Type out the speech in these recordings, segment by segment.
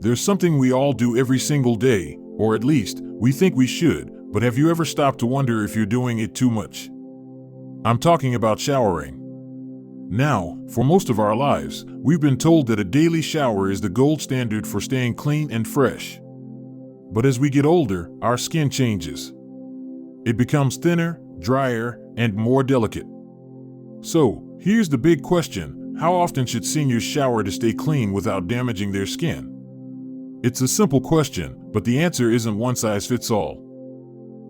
There's something we all do every single day, or at least, we think we should, but have you ever stopped to wonder if you're doing it too much? I'm talking about showering. Now, for most of our lives, we've been told that a daily shower is the gold standard for staying clean and fresh. But as we get older, our skin changes. It becomes thinner, drier, and more delicate. So, here's the big question: how often should seniors shower to stay clean without damaging their skin? It's a simple question, but the answer isn't one size fits all.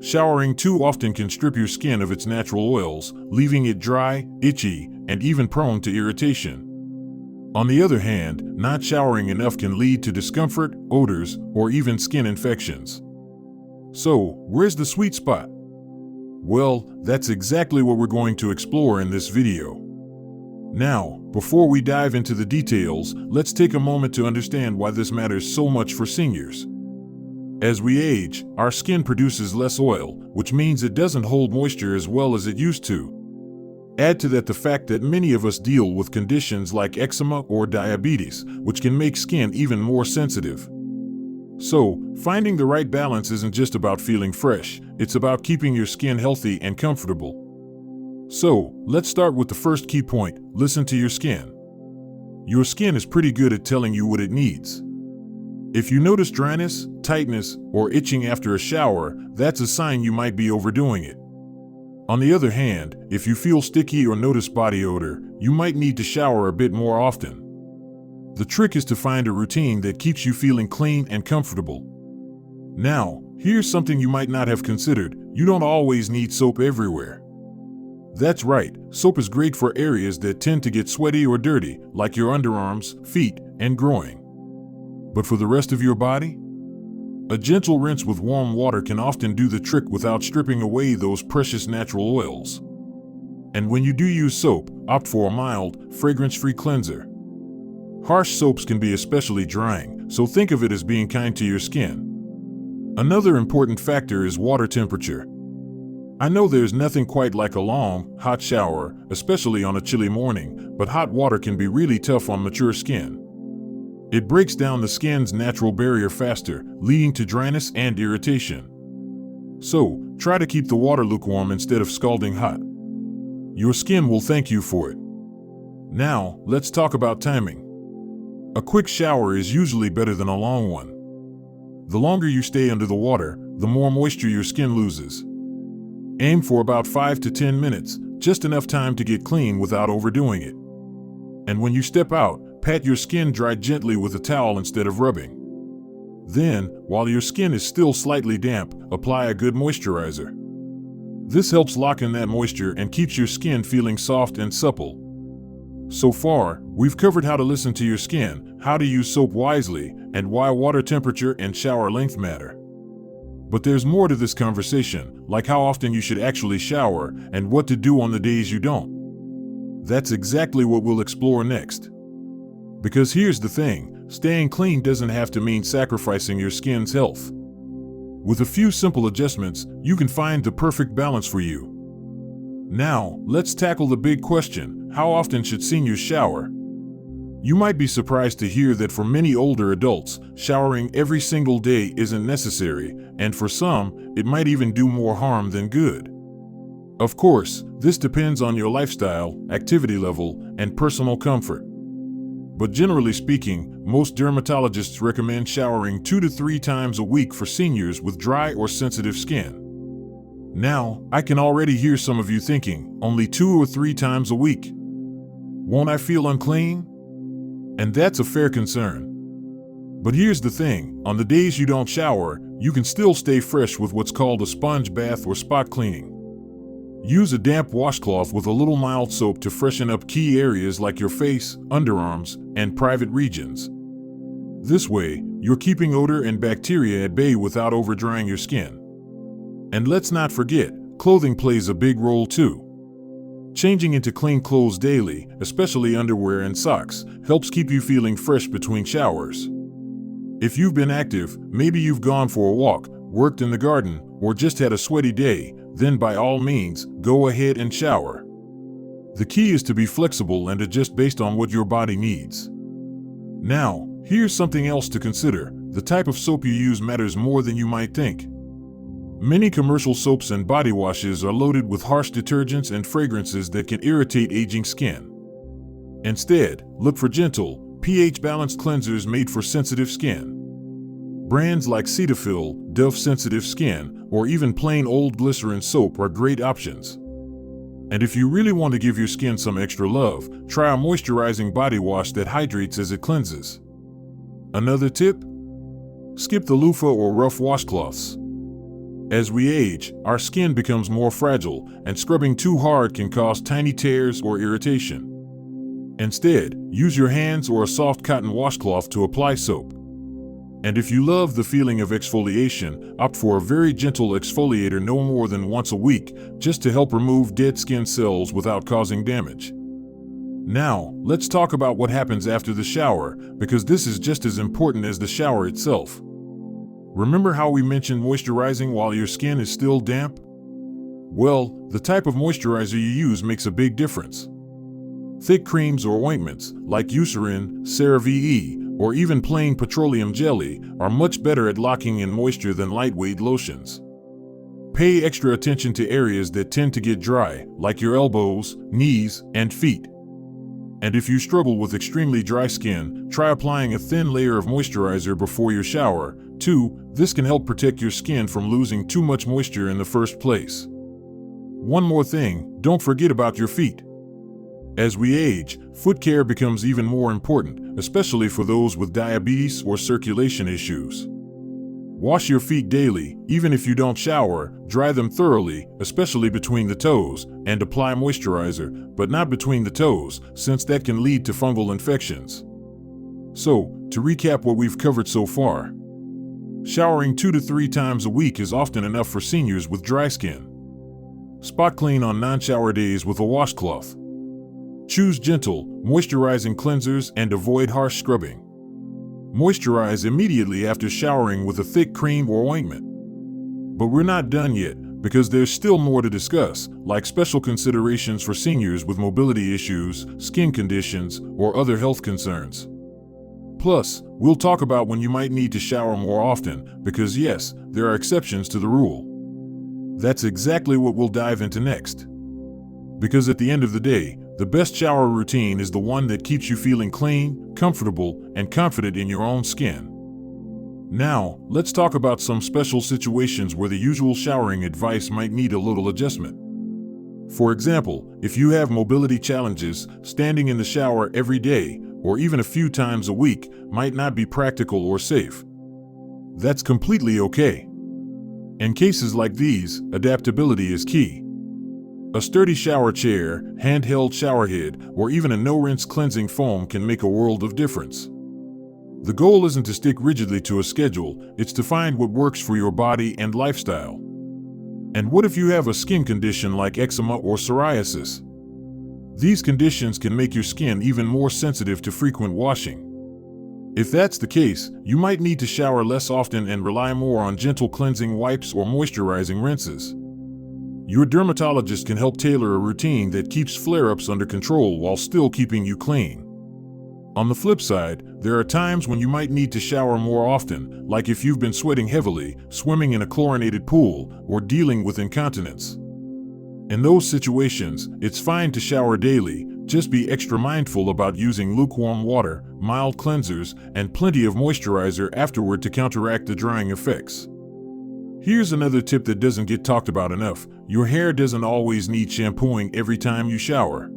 Showering too often can strip your skin of its natural oils, leaving it dry, itchy, and even prone to irritation. On the other hand, not showering enough can lead to discomfort, odors, or even skin infections. So, where's the sweet spot? Well, that's exactly what we're going to explore in this video. Now, before we dive into the details, let's take a moment to understand why this matters so much for seniors. As we age, our skin produces less oil, which means it doesn't hold moisture as well as it used to. Add to that the fact that many of us deal with conditions like eczema or diabetes, which can make skin even more sensitive. So, finding the right balance isn't just about feeling fresh, it's about keeping your skin healthy and comfortable. So, let's start with the first key point: listen to your skin. Your skin is pretty good at telling you what it needs. If you notice dryness, tightness, or itching after a shower, that's a sign you might be overdoing it. On the other hand, if you feel sticky or notice body odor, you might need to shower a bit more often. The trick is to find a routine that keeps you feeling clean and comfortable. Now, here's something you might not have considered: you don't always need soap everywhere. That's right, soap is great for areas that tend to get sweaty or dirty, like your underarms, feet, and groin. But for the rest of your body? A gentle rinse with warm water can often do the trick without stripping away those precious natural oils. And when you do use soap, opt for a mild, fragrance-free cleanser. Harsh soaps can be especially drying, so think of it as being kind to your skin. Another important factor is water temperature. I know there's nothing quite like a long, hot shower, especially on a chilly morning, but hot water can be really tough on mature skin. It breaks down the skin's natural barrier faster, leading to dryness and irritation. So, try to keep the water lukewarm instead of scalding hot. Your skin will thank you for it. Now, let's talk about timing. A quick shower is usually better than a long one. The longer you stay under the water, the more moisture your skin loses. Aim for about 5 to 10 minutes, just enough time to get clean without overdoing it. And when you step out, pat your skin dry gently with a towel instead of rubbing. Then, while your skin is still slightly damp, apply a good moisturizer. This helps lock in that moisture and keeps your skin feeling soft and supple. So far, we've covered how to listen to your skin, how to use soap wisely, and why water temperature and shower length matter. But there's more to this conversation, like how often you should actually shower and what to do on the days you don't. That's exactly what we'll explore next. Because here's the thing, staying clean doesn't have to mean sacrificing your skin's health. With a few simple adjustments, you can find the perfect balance for you. Now, let's tackle the big question: how often should seniors shower? You might be surprised to hear that for many older adults, showering every single day isn't necessary, and for some, it might even do more harm than good. Of course, this depends on your lifestyle, activity level, and personal comfort. But generally speaking, most dermatologists recommend showering 2 to 3 times a week for seniors with dry or sensitive skin. Now, I can already hear some of you thinking, only 2 or 3 times a week? Won't I feel unclean? And that's a fair concern. But here's the thing, on the days you don't shower, you can still stay fresh with what's called a sponge bath or spot cleaning. Use a damp washcloth with a little mild soap to freshen up key areas like your face, underarms, and private regions. This way, you're keeping odor and bacteria at bay without overdrying your skin. And let's not forget, clothing plays a big role too. Changing into clean clothes daily, especially underwear and socks, helps keep you feeling fresh between showers. If you've been active, maybe you've gone for a walk, worked in the garden, or just had a sweaty day, then by all means, go ahead and shower. The key is to be flexible and adjust based on what your body needs. Now, Here's something else to consider. The type of soap you use matters more than you might think. Many commercial soaps and body washes are loaded with harsh detergents and fragrances that can irritate aging skin. Instead, look for gentle, pH-balanced cleansers made for sensitive skin. Brands like Cetaphil, Dove Sensitive Skin, or even plain old glycerin soap are great options. And if you really want to give your skin some extra love, try a moisturizing body wash that hydrates as it cleanses. Another tip? Skip the loofah or rough washcloths. As we age, our skin becomes more fragile, and scrubbing too hard can cause tiny tears or irritation. Instead, use your hands or a soft cotton washcloth to apply soap. And if you love the feeling of exfoliation, opt for a very gentle exfoliator no more than once a week, just to help remove dead skin cells without causing damage. Now, let's talk about what happens after the shower, because this is just as important as the shower itself. Remember how we mentioned moisturizing while your skin is still damp? Well, the type of moisturizer you use makes a big difference. Thick creams or ointments, like Eucerin, CeraVe, or even plain petroleum jelly, are much better at locking in moisture than lightweight lotions. Pay extra attention to areas that tend to get dry, like your elbows, knees, and feet. And if you struggle with extremely dry skin, try applying a thin layer of moisturizer before your shower, too. This can help protect your skin from losing too much moisture in the first place. One more thing, don't forget about your feet. As we age, foot care becomes even more important, especially for those with diabetes or circulation issues. Wash your feet daily, even if you don't shower, dry them thoroughly, especially between the toes, and apply moisturizer, but not between the toes, since that can lead to fungal infections. So, to recap what we've covered so far. Showering 2 to 3 times a week is often enough for seniors with dry skin. Spot clean on non-shower days with a washcloth. Choose gentle, moisturizing cleansers and avoid harsh scrubbing. Moisturize immediately after showering with a thick cream or ointment. But we're not done yet, because there's still more to discuss, like special considerations for seniors with mobility issues, skin conditions, or other health concerns. Plus, we'll talk about when you might need to shower more often, because yes, there are exceptions to the rule. That's exactly what we'll dive into next. Because at the end of the day, the best shower routine is the one that keeps you feeling clean, comfortable, and confident in your own skin. Now, let's talk about some special situations where the usual showering advice might need a little adjustment. For example, if you have mobility challenges, standing in the shower every day, or even a few times a week, might not be practical or safe. That's completely okay. In cases like these, adaptability is key. A sturdy shower chair, handheld shower head, or even a no-rinse cleansing foam can make a world of difference. The goal isn't to stick rigidly to a schedule, it's to find what works for your body and lifestyle. And what if you have a skin condition like eczema or psoriasis? These conditions can make your skin even more sensitive to frequent washing. If that's the case, you might need to shower less often and rely more on gentle cleansing wipes or moisturizing rinses. Your dermatologist can help tailor a routine that keeps flare-ups under control while still keeping you clean. On the flip side, there are times when you might need to shower more often, like if you've been sweating heavily, swimming in a chlorinated pool, or dealing with incontinence. In those situations, it's fine to shower daily, just be extra mindful about using lukewarm water, mild cleansers, and plenty of moisturizer afterward to counteract the drying effects. Here's another tip that doesn't get talked about enough. Your hair doesn't always need shampooing every time you shower.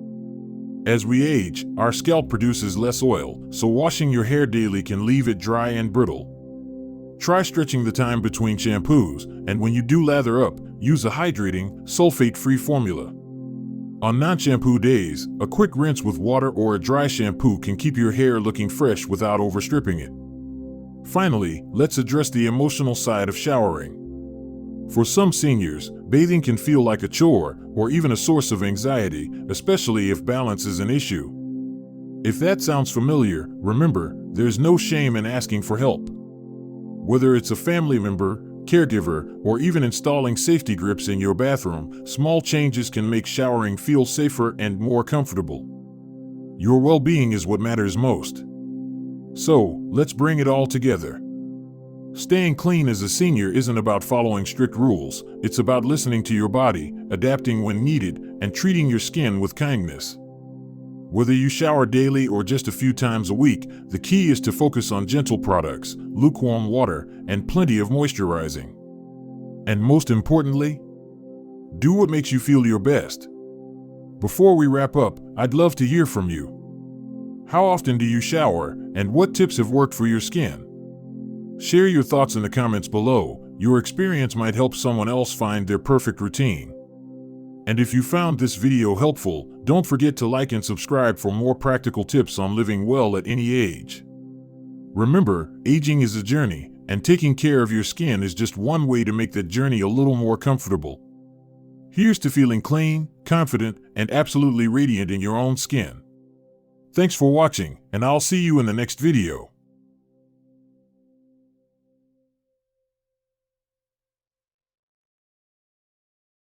As we age, our scalp produces less oil, so washing your hair daily can leave it dry and brittle. Try stretching the time between shampoos, and when you do lather up, use a hydrating, sulfate-free formula. On non-shampoo days, a quick rinse with water or a dry shampoo can keep your hair looking fresh without overstripping it. Finally, let's address the emotional side of showering. For some seniors, bathing can feel like a chore or even a source of anxiety, especially if balance is an issue. If that sounds familiar, remember, there's no shame in asking for help. Whether it's a family member, caregiver, or even installing safety grips in your bathroom, small changes can make showering feel safer and more comfortable. Your well-being is what matters most. So, let's bring it all together. Staying clean as a senior isn't about following strict rules, it's about listening to your body, adapting when needed, and treating your skin with kindness. Whether you shower daily or just a few times a week, the key is to focus on gentle products, lukewarm water, and plenty of moisturizing. And most importantly, do what makes you feel your best. Before we wrap up, I'd love to hear from you. How often do you shower, and what tips have worked for your skin? Share your thoughts in the comments below. Your experience might help someone else find their perfect routine. And if you found this video helpful, don't forget to like and subscribe for more practical tips on living well at any age. Remember, aging is a journey, and taking care of your skin is just one way to make that journey a little more comfortable. Here's to feeling clean, confident, and absolutely radiant in your own skin. Thanks for watching, and I'll see you in the next video.